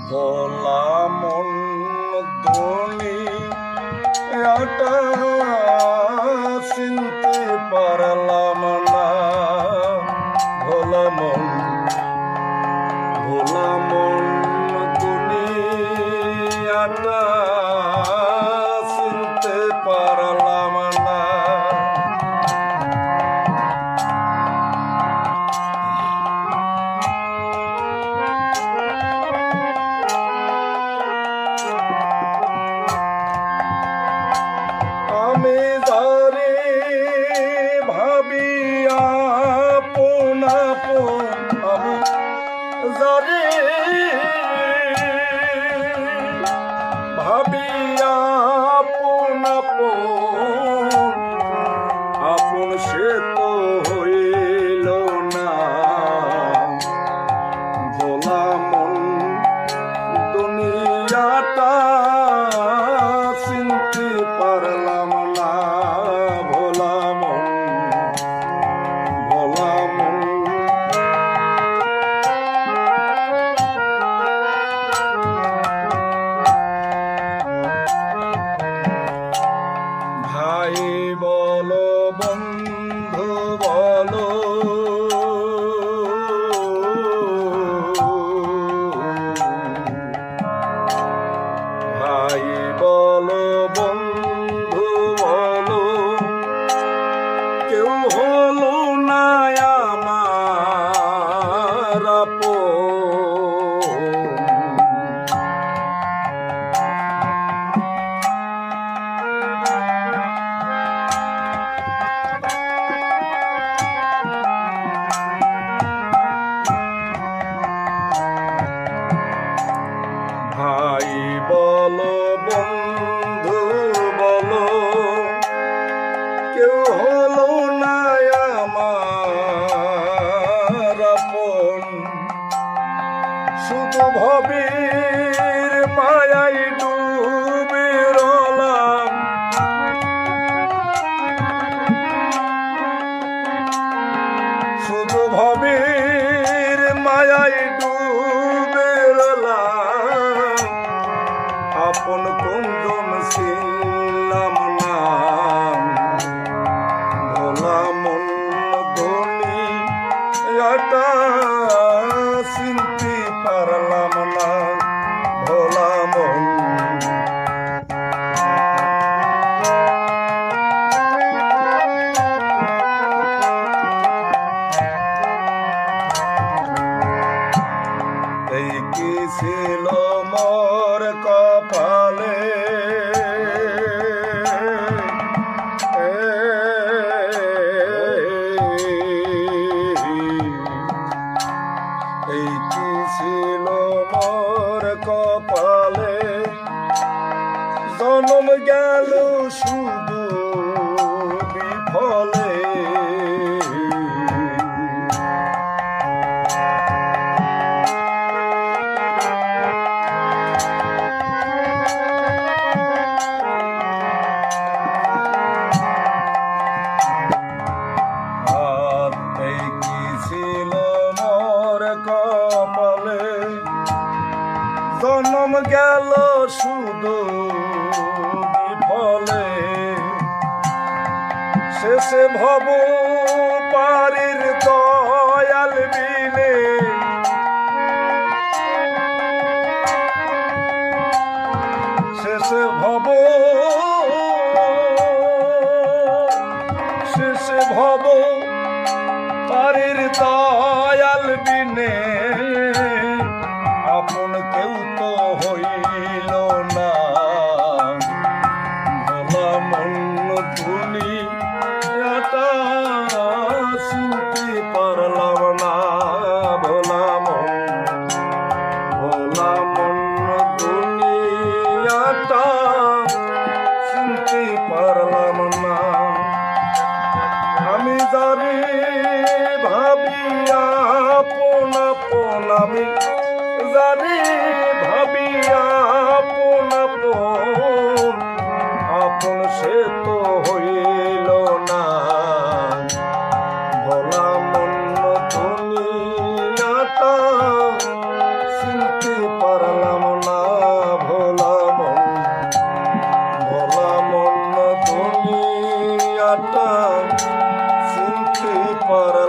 ভোলা মন দুনিয়াটা চিনতে পারলাম না। ভোলা মন দুনিয়াটা চিনতে পারলাম না। আমি যারে ভাবি আপন আপন, আমি যারে ভাবি আপন আপন, আপন সে তো হইল না। ভোলা মন দুনিয়াটা চিনতে পারলাম না। ভোলা মন ভাই বলো বন্ধু বলো, ভাই বলো বন্ধু বলো, কেউ হলো না আমার আপন। ভাই বলো বন্ধু বলো, কেউ হলো না আমার আপন। শুধু ভবের মায়ায় ডুবে রলাম, শুধু ভবের মায়ায় ডুবে রলাম, আপন কোনজন ছিলাম না। ভোলা মন দুনিয়াটা চিনতে পারলাম না। ভোলা মন এই কি ছিল মোর কপালে, এই কি ছিল মোর কপালে, জনম গেল শুধু বিফলে। এই কি ছিল মোর কপালে, জনম গেল শুধু বিফলে। শেষে ভব পারির দয়াল বিনে, শেষে ভব পারির দয়াল বিনে, আপন কেউ তো হইল না। ভোলা মন দুনিয়াটা চিনতে পারলাম না। ভোলা মন দুনিয়াটা চিনতে পারলাম না। আমি যারে ভাবি আপন আপন, আমি যারে ভাবি আপন আপন, আপন সে তো হইল না। ভোলা মন দুনিয়াটা চিনতে পারলাম মায়াটা চিনতে পারা